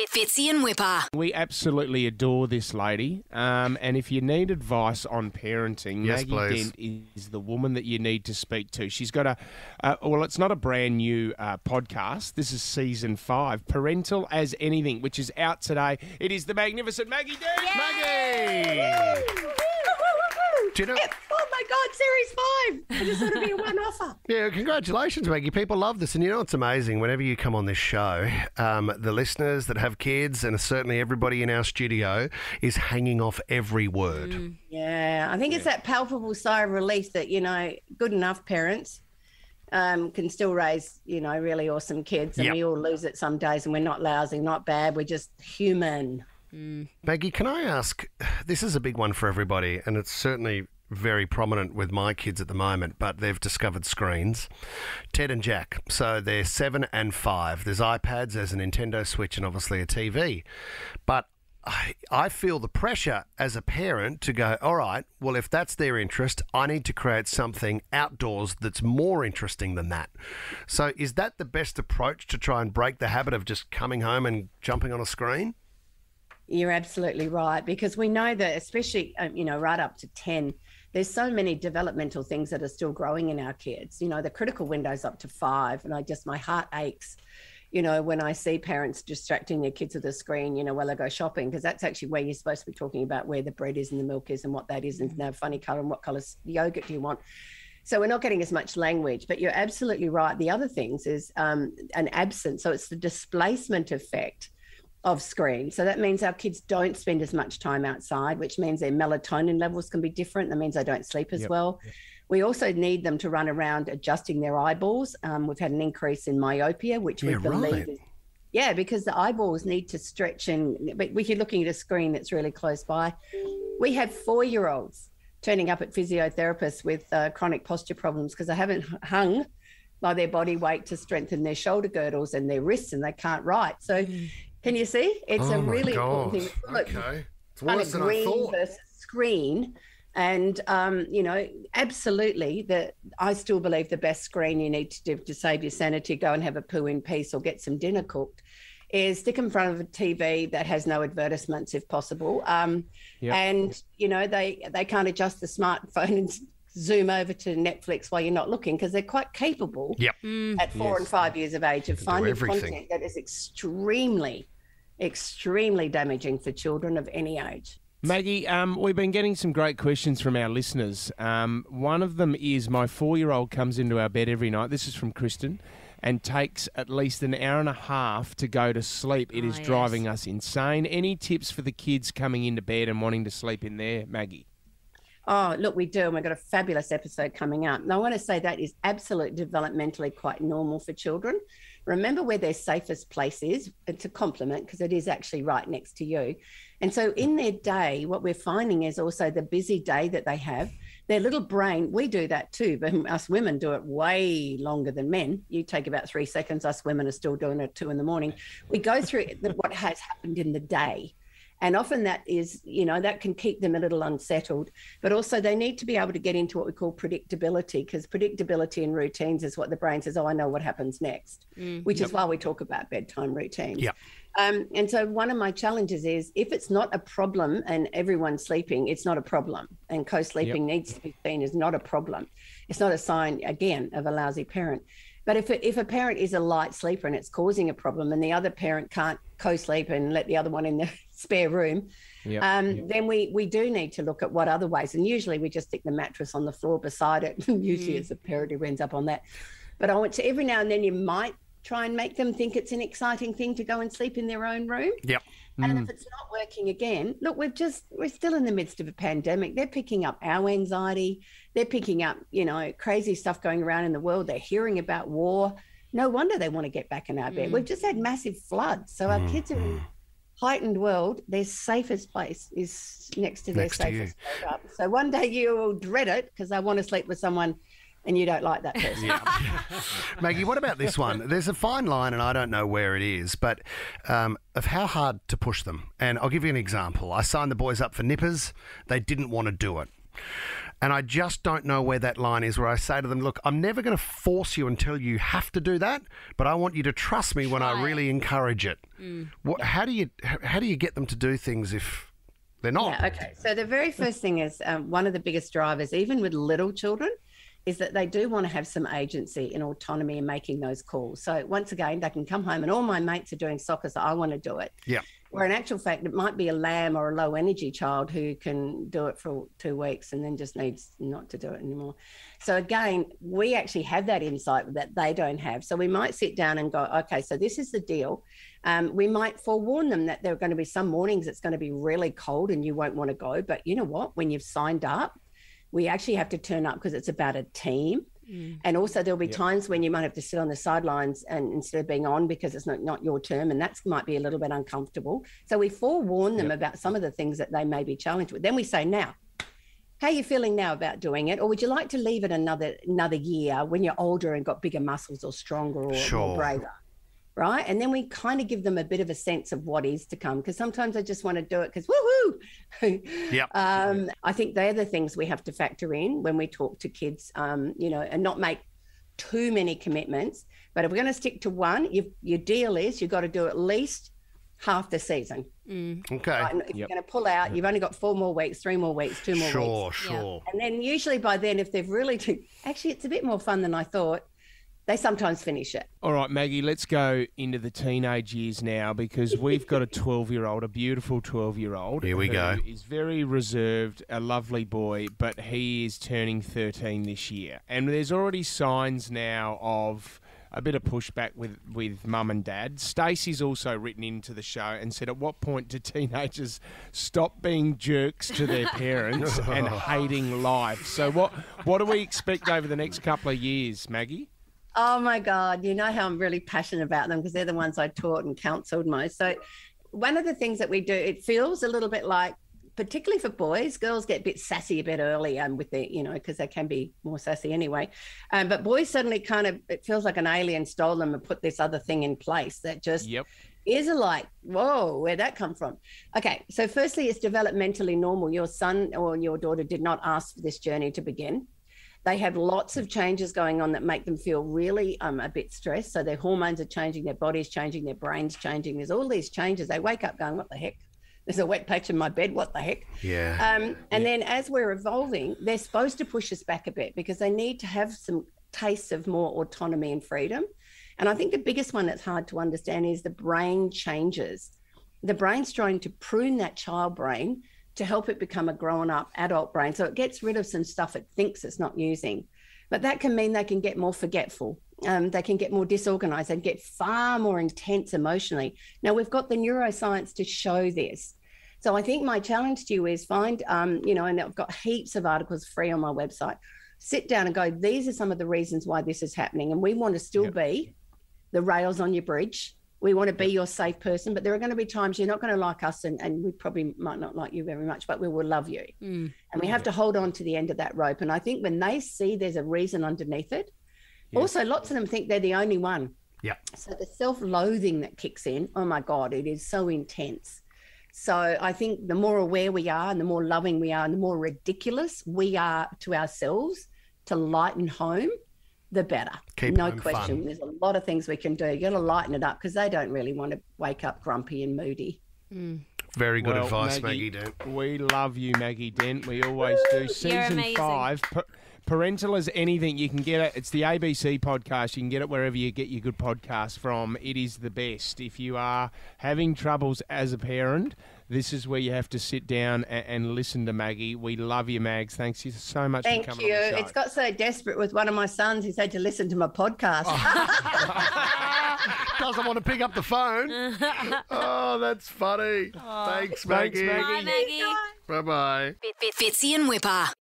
Fitzy and Wippa. We absolutely adore this lady. And if you need advice on parenting, Yes, Maggie please. Dent is the woman that you need to speak to. She's got well, it's not a brand new podcast. This is season 5, Parental As Anything, which is out today. It is the magnificent Maggie Dent. Maggie! Do you know? Oh my God, Series 5. I just want to be a one-offer. Yeah, congratulations, Maggie. People love this. And you know what's amazing? Whenever you come on this show, the listeners that have kids, and certainly everybody in our studio, is hanging off every word. Yeah, I think it's that palpable sigh of relief that, good enough parents can still raise, really awesome kids. And Yep. we all lose it some days, and we're not lousy, not bad. We're just human. Maggie, can I ask, this is a big one for everybody, and it's certainly very prominent with my kids at the moment, but they've discovered screens. Ted and Jack, so they're 7 and 5. There's iPads, there's a Nintendo Switch, and obviously a TV. But I feel the pressure as a parent to go, all right, well, if that's their interest, I need to create something outdoors that's more interesting than that. So is that the best approach to try and break the habit of just coming home and jumping on a screen? You're absolutely right, because we know that, especially, right up to 10, there's so many developmental things that are still growing in our kids. The critical window's up to 5, and my heart aches, when I see parents distracting their kids with a screen, while they go shopping, because that's actually where you're supposed to be talking about where the bread is and the milk is and what that is, and no funny colour and what colour yogurt do you want. So we're not getting as much language, but you're absolutely right. The other things is an absence. So it's the displacement effect of screen. So that means our kids don't spend as much time outside, which means their melatonin levels can be different. That means they don't sleep as well. Yep. We also need them to run around adjusting their eyeballs. We've had an increase in myopia, which we believe is, because the eyeballs need to stretch. But if you're looking at a screen that's really close by, we have 4-year-olds turning up at physiotherapists with chronic posture problems because they haven't hung by their body weight to strengthen their shoulder girdles and their wrists, and they can't write. So can you see? It's a really important thing. Look, okay. It's worse than I thought. Versus screen. And, absolutely, I still believe the best screen you need to do to save your sanity, go and have a poo in peace or get some dinner cooked, is stick in front of a TV that has no advertisements if possible. And, they can't adjust the smartphone and zoom over to Netflix while you're not looking, because they're quite capable at 4 and 5 years of age of finding content that is extremely, extremely damaging for children of any age. Maggie, we've been getting some great questions from our listeners. One of them is, my 4-year-old comes into our bed every night, this is from Kristen, and takes at least an hour and a half to go to sleep. It is driving us insane. Any tips for the kids coming into bed and wanting to sleep in there, Maggie? Oh, look, we do, and we've got a fabulous episode coming up. And I want to say that is absolutely developmentally quite normal for children. Remember where their safest place is. It's a compliment because it is actually right next to you. And so in their day, what we're finding is also the busy day that they have, their little brain, we do that too, but us women do it way longer than men. You take about 3 seconds. Us women are still doing it at 2 a.m. We go through what has happened in the day. And often that is, that can keep them a little unsettled. But also they need to be able to get into what we call predictability, because predictability in routines is what the brain says, I know what happens next, which is why we talk about bedtime routines. Yep. And so one of my challenges is, if it's not a problem and everyone's sleeping, it's not a problem. And co-sleeping needs to be seen as not a problem. It's not a sign, again, of a lousy parent. But if a parent is a light sleeper and it's causing a problem, and the other parent can't co-sleep and let the other one in the spare room, then we do need to look at what other ways. And usually we just stick the mattress on the floor beside it. Usually it's a parent who ends up on that. But I want to, every now and then you might try and make them think it's an exciting thing to go and sleep in their own room. Yep. And if it's not working again, look, we're still in the midst of a pandemic. They're picking up our anxiety. They're picking up, crazy stuff going around in the world. They're hearing about war. No wonder they want to get back in our bed. We've just had massive floods. So our kids are in a heightened world. Their safest place is next to their safest place up. So one day you will dread it because they want to sleep with someone and you don't like that person. Maggie, what about this one? There's a fine line, and I don't know where it is, but of how hard to push them. And I'll give you an example. I signed the boys up for nippers. They didn't want to do it. And I just don't know where that line is where I say to them, look, I'm never going to force you until you have to do that, but I want you to trust me when I really encourage it. How do you get them to do things if they're not? Yeah, okay. So the very first thing is one of the biggest drivers, even with little children, is that they do want to have some agency and autonomy in making those calls. So once again, they can come home and all my mates are doing soccer, so I want to do it. Yeah. Where in actual fact, it might be a lamb or a low energy child who can do it for 2 weeks and then just needs not to do it anymore. So again, we actually have that insight that they don't have. So we might sit down and go, okay, so this is the deal. We might forewarn them that there are going to be some mornings it's going to be really cold and you won't want to go. But you know what? When you've signed up, we actually have to turn up because it's about a team. And also there'll be times when you might have to sit on the sidelines and instead of being on because it's not your term, and that might be a little bit uncomfortable. So we forewarn them about some of the things that they may be challenged with. Then we say, now, how are you feeling now about doing it? Or would you like to leave it another year when you're older and got bigger muscles or stronger or more braver? Right. And then we kind of give them a bit of a sense of what is to come, because sometimes they just want to do it because woohoo. I think they're the things we have to factor in when we talk to kids, and not make too many commitments. But if we're going to stick to one, your deal is you've got to do at least half the season. Okay. Right? If you're going to pull out, you've only got 4 more weeks, 3 more weeks, 2 more weeks. Sure. And then usually by then, if they've really actually, it's a bit more fun than I thought. They sometimes finish it. All right, Maggie, let's go into the teenage years now, because we've got a 12-year-old, a beautiful 12-year-old. Here we go. He's very reserved, a lovely boy, but he is turning 13 this year. And there's already signs now of a bit of pushback with mum and dad. Stacey's also written into the show and said, at what point do teenagers stop being jerks to their parents and hating life? So what do we expect over the next couple of years, Maggie? Oh, my God. You know how I'm really passionate about them because they're the ones I taught and counselled most. So one of the things that we do, it feels a little bit like, particularly for boys, girls get a bit sassy a bit early with their, because they can be more sassy anyway. But boys suddenly it feels like an alien stole them and put this other thing in place that just is like, whoa, where'd that come from? Okay, so firstly, it's developmentally normal. Your son or your daughter did not ask for this journey to begin. They have lots of changes going on that make them feel really a bit stressed. So their hormones are changing, their body's changing, their brain's changing. There's all these changes. They wake up going, what the heck? There's a wet patch in my bed. What the heck? Yeah. And then as we're evolving, they're supposed to push us back a bit because they need to have some tastes of more autonomy and freedom. And I think the biggest one that's hard to understand is the brain changes. The brain's trying to prune that child brain to help it become a grown-up adult brain. So it gets rid of some stuff it thinks it's not using. But that can mean they can get more forgetful. They can get more disorganized and get far more intense emotionally. Now, we've got the neuroscience to show this. So I think my challenge to you is find, and I've got heaps of articles free on my website. Sit down and go, these are some of the reasons why this is happening. And we want to still be the rails on your bridge. We want to be your safe person, but there are going to be times you're not going to like us and we probably might not like you very much, but we will love you. And we have to hold on to the end of that rope. And I think when they see there's a reason underneath it, also lots of them think they're the only one. Yeah. So the self-loathing that kicks in, oh my God, it is so intense. So I think the more aware we are and the more loving we are and the more ridiculous we are to ourselves to lighten home, the better. No question. Fun. There's a lot of things we can do. You got to lighten it up because they don't really want to wake up grumpy and moody. Very good advice, Maggie Dent. We love you, Maggie Dent. We always do. Season 5, Parental As Anything. You can get it. It's the ABC podcast. You can get it wherever you get your good podcasts from. It is the best. If you are having troubles as a parent, this is where you have to sit down and listen to Maggie. We love you, Mags. Thanks so much for coming on the show. Thank you. It's got so desperate with one of my sons. He's had to listen to my podcast. Doesn't want to pick up the phone. Oh, that's funny. Thanks, Maggie. Bye, Maggie. Bye-bye. Fitzy and Wippa.